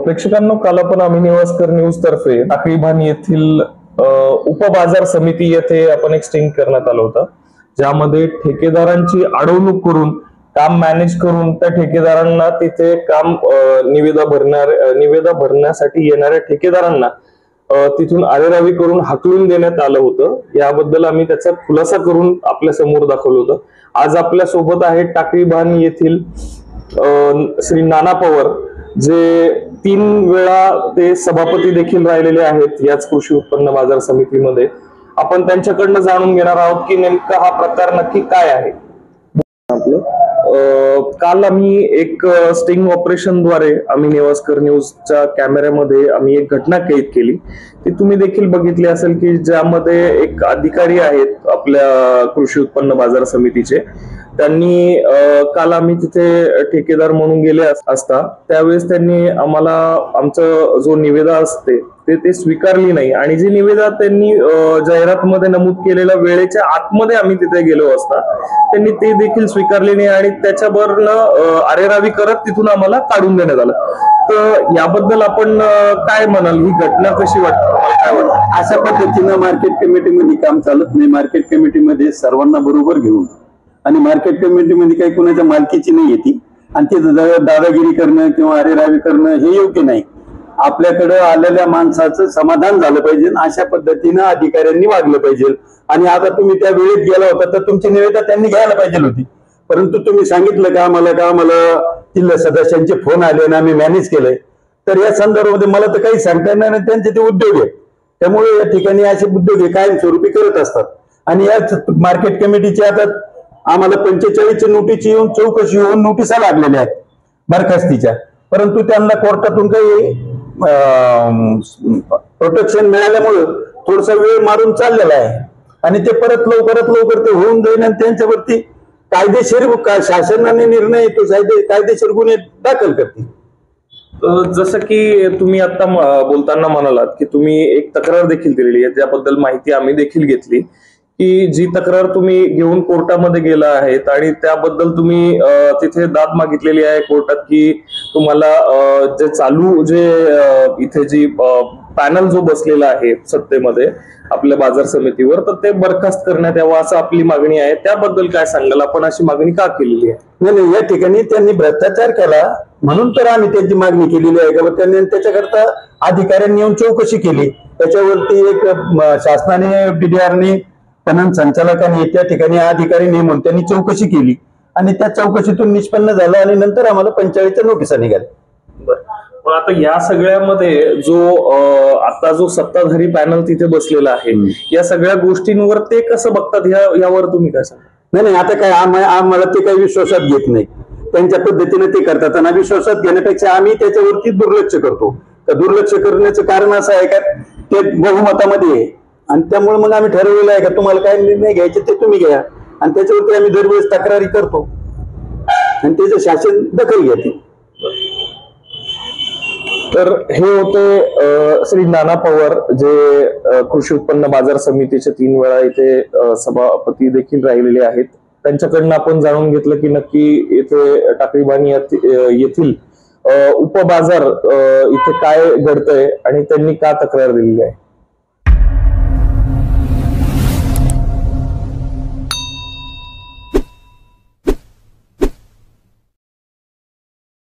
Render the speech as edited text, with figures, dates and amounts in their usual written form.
प्रेक्षकांनो, काल आपण आम्ही निवासकर न्यूज तर्फे टाकळी भान येथील उपबाजार समिती येथे आपण एक स्टिंग करण्यात आलं होतं, ज्यामध्ये ठेकेदारांची अडवणूक करून काम मॅनेज करून त्या ठेकेदारांना तिथे काम निविदा भरण्यासाठी येणाऱ्या ठेकेदारांना तिथून आरेरावी करून हाकलून देण्यात आलं होतं। याबद्दल आम्ही त्याचा खुलासा करून आपल्या समोर दाखवलं होतं। आज आपल्या सोबत आहे टाकळी भान येथील श्री नाना पवार, जे 3 वेळा ते सभापती देखील राहिलेले आहेत याच कृषी उत्पन्न बाजार समितीमध्ये। आपण त्यांच्याकडनं जाणून घेणार आहोत की नेमका हा प्रकार नक्की काय आहे। काल आम्ही एक स्टिंग ऑपरेशन द्वारे आम्ही निवासकर न्यूजच्या कॅमेऱ्यामध्ये आम्ही एक घटना कैद केली, ती तुम्ही देखील बघितली असेल की ज्यामध्ये एक अधिकारी आहेत आपल्या कृषी उत्पन्न बाजार समितीचे। त्यांनी काल आम्ही तिथे ठेकेदार म्हणून गेले असता त्यावेळेस त्यांनी आम्हाला आमचं जो निविदा असते ते स्वीकारली नाही, आणि जी निविदा त्यांनी जाहिरातमध्ये नमूद केलेल्या वेळेच्या आतमध्ये आम्ही तिथे गेलो असता त्यांनी ते देखील स्वीकारले नाही, आणि त्याच्यावरनं आरेरावी करत तिथून आम्हाला काढून देण्यात आलं। तर याबद्दल आपण काय म्हणाल, ही घटना कशी वाटते, काय वाटतं? अशा पद्धतीनं मार्केट कमिटीमध्ये काम चालत नाही। मार्केट कमिटीमध्ये सर्वांना बरोबर घेऊन, आणि मार्केट कमिटीमध्ये काही कुणाच्या मालकीची नाही येते, आणि ते दादागिरी करणं किंवा आरेरावी करणं हे योग्य नाही। आपल्याकडे आलेल्या माणसाचं समाधान झालं पाहिजे, अशा पद्धतीनं अधिकाऱ्यांनी वागलं पाहिजे। आणि आता तुम्ही त्या वेळेत गेला होता तर तुमची निवेदन त्यांनी घ्यायला पाहिजे होती, परंतु तुम्ही सांगितलं का मला जिल्हा सदस्यांचे फोन आले आणि आम्ही मॅनेज केलंय, तर या संदर्भामध्ये मला तर काही सांगता येणार नाही। त्यांचे ते उद्योग आहेत, त्यामुळे या ठिकाणी असे उद्योग हे कायमस्वरूपी करत असतात। आणि या मार्केट कमिटीचे आता आम्हाला 45 नोटीस येऊन चौकशी होऊन नोटिसा लागलेल्या आहेत बरखास्तीच्या, परंतु त्यांना कोर्टातून काही प्रोटेक्शन मिळाल्यामुळे थोडासा वेळ मारून चाललेला आहे, आणि ते परत लवकरात ते होऊन जाईल, आणि त्यांच्यावरती कायदेशीर शासनाने निर्णय तो कायदेशीर गुन्हे दाखल करतील। जसं की तुम्ही आता बोलताना म्हणालात की तुम्ही एक तक्रार देखील दिलेली आहे, त्याबद्दल माहिती आम्ही देखील घेतली की जी तक्रार तुम्ही घेऊन कोर्टामध्ये गेला आहेत, आणि त्याबद्दल तुम्ही तिथे दाद मागितलेली आहे कोर्टात की तुम्हाला इथे जी पॅनल जो बसलेला आहे सत्तेमध्ये आपल्या बाजार समितीवर, तर ते बरखास्त करण्यात यावं असं आपली मागणी आहे। त्याबद्दल काय सांगाल, आपण अशी मागणी का केलेली आहे? नाही, या ठिकाणी त्यांनी भ्रष्टाचार केला म्हणून तर आम्ही त्यांची मागणी केलेली आहे का त्यांनी त्याच्याकरता अधिकाऱ्यांनी येऊन चौकशी केली। त्याच्यावरती एक शासनाने DDRने पणन संचालकांनी त्या ठिकाणी अधिकारी नेमून त्यांनी चौकशी केली, आणि त्या चौकशीतून निष्पन्न झालं, आणि नंतर आम्हाला 45 नोटिसा निघाल्या। बरं, पण आता या सगळ्यामध्ये आता जो सत्ताधारी पॅनल तिथे बसलेला आहे, या सगळ्या गोष्टींवर ते कसं बघतात यावर तुम्ही काय सांगा? नाही, आता काय आम्हाला ते काही विश्वासात घेत नाही, त्यांच्या पद्धतीने ते करतात, आणि विश्वासात घेण्यापेक्षा आम्ही त्याच्यावरती दुर्लक्ष करतो। तर दुर्लक्ष करण्याचं कारण असं आहे का ते बहुमतामध्ये आहे, आणि त्यामुळे मग आम्ही ठरवलेलं आहे का तुम्हाला काय निर्णय घ्यायचे ते तुम्ही घ्या, आणि त्याच्यावरती आम्ही दरवेळेस तक्रारी करतो, आणि त्याचं शासन दखल घेते। तर हे होते श्री नाना पवार, जे कृषी उत्पन्न बाजार समितीचे 3 वेळा इथे सभापती देखील राहिलेले आहेत। त्यांच्याकडनं आपण जाणून घेतलं की नक्की इथे टाकळी भान येथील उपबाजार इथे काय घडतंय आणि त्यांनी का तक्रार दिलेली आहे।